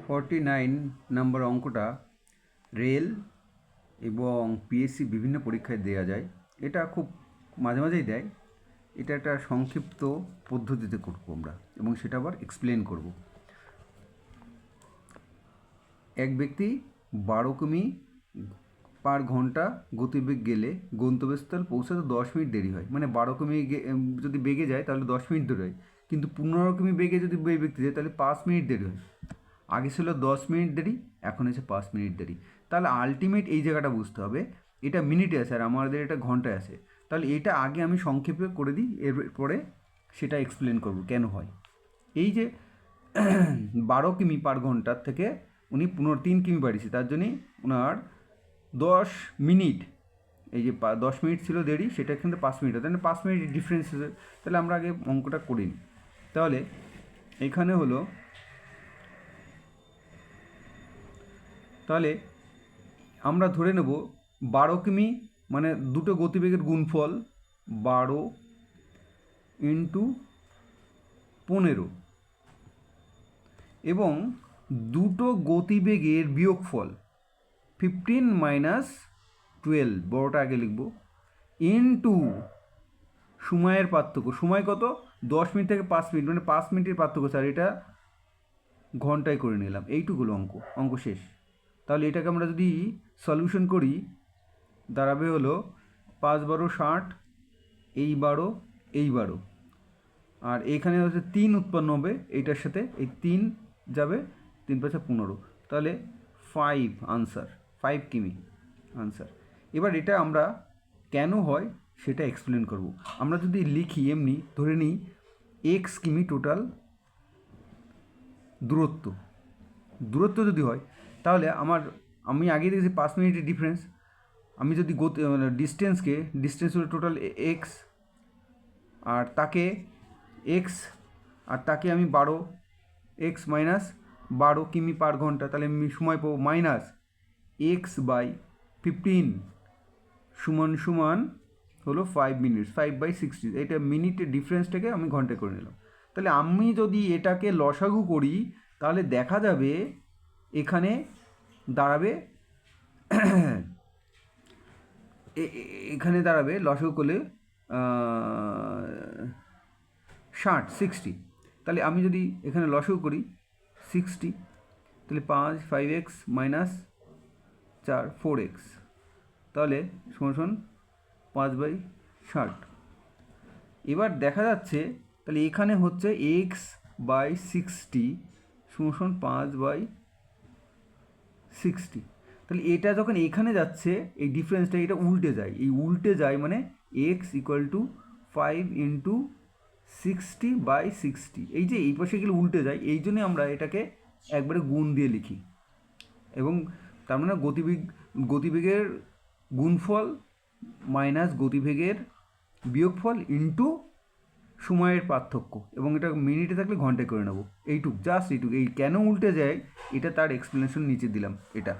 49 নম্বর অঙ্কটা রেল এবং পিএসসি বিভিন্ন পরীক্ষায় দেওয়া যায়। এটা খুব মাঝে মাঝেই দেয়। এটা একটা সংক্ষিপ্ত পদ্ধতিতে করবো আমরা, এবং সেটা আবার এক্সপ্লেন করব। এক ব্যক্তি 12 কিমি পার ঘন্টা গতিবেগ গেলে গন্তব্যস্থল পৌঁছাতে 10 মিনিট দেরি হয়। মানে 12 কিমি যদি বেগে যায় তাহলে 10 মিনিট দেরি হয়, কিন্তু 15 কিমি বেগে যদি ওই ব্যক্তি যায় তাহলে 5 মিনিট দেরি হয়। আগে ছিল 10 মিনিট দেরি, এখন হচ্ছে 5 মিনিট দেরি। তাহলে আলটিমেট এই জায়গাটা বুঝতে হবে, এটা মিনিটে আছে আর আমাদের এটা ঘন্টায় আছে। তাহলে এটা আগে আমি সংক্ষেপে করে দিই, এরপরে সেটা এক্সপ্লেন করব কেন হয়। এই যে 12 কিমি পার ঘন্টার থেকে উনি 3 কিমি বাড়িয়েছে, তার জন্যে ওনার 10 মিনিট, এই যে 10 মিনিট ছিল দেরি, সেটা এখান থেকে 5 মিনিট, তাহলে 5 মিনিট ডিফারেন্স আছে। তাহলে আমরা আগে অঙ্কটা করে নিই। তাহলে এখানে হলো, তাহলে আমরা ধরে নেব 12 কিমি মানে দুটো গতিবেগের গুণফল 12 ইন্টু 15, এবং দুটো গতিবেগের বিয়োগফল 15 মাইনাস 12, বড়টা আগে লিখব, ইন্টু সময়ের পার্থক্য। সময় কত? 10 মিনিট থেকে 5 মিনিট, মানে 5 মিনিটের পার্থক্য স্যার, এটা ঘন্টায় করে নিলাম। এইটুকুলো অঙ্ক শেষ। তাহলে এটাকে আমরা যদি সলিউশন করি, দাঁড়াবে হলো 5 12 60, এই 12 এই 12, আর এইখানে হচ্ছে 3 উৎপন্ন হবে এইটার সাথে, এই 3 যাবে, 3 5 15, তাহলে 5 আনসার, 5 কিমি আনসার। এবার এটা আমরা কেন হয় সেটা এক্সপ্লেন করব। আমরা যদি লিখি এমনি ধরে নিই এক্স কিমি টোটাল দূরত্ব যদি হয়, তাহলে আমি আগে দেখেছি 5 মিনিটের ডিফারেন্স। আমি যদি ডিস্টেন্স হলো টোটাল এক্স, আর তাকে আমি 12 এক্স মাইনাস 12 কিমি পার ঘন্টা, তাহলে আমি সময় পাবো মাইনাস এক্স বাই 15 সমান হলো 5 মিনিটস, 5/60। এটা মিনিটের ডিফারেন্সটাকে আমি ঘন্টায় করে নিলাম। তাহলে আমি যদি এটাকে লসাগু করি, তাহলে দেখা যাবে এখানে দাঁড়াবে লসাগু করলে 60। তাহলে আমি যদি এখানে লসাগু করি 60, তাহলে 5x মাইনাস 4 4x, তাহলে সমান 5/60। এবার দেখা যাচ্ছে তাহলে এখানে হচ্ছে x/60 সমান 5/60। তাহলে এটা যখন এখানে যাচ্ছে, এই ডিফারেন্সটা এটা উল্টে যায়, মানে x ইকুয়াল টু 5 ইন্টু 60/60। এই যে এই পাশে গেলে উল্টে যায়, এই জন্যে আমরা এটাকে একবারে গুণ দিয়ে লিখি, এবং তার মানে গতিবেগের গুণফল মাইনাস গতিবেগের বিয়োগফল ইন্টু সময়ের পার্থক্য, এবং এটা মিনিটে থাকলে ঘন্টায় করে নেব। জাস্ট এইটুক। এই কেন উল্টে যায় এটা তার এক্সপ্লেনেশন নিচে দিলাম এটা।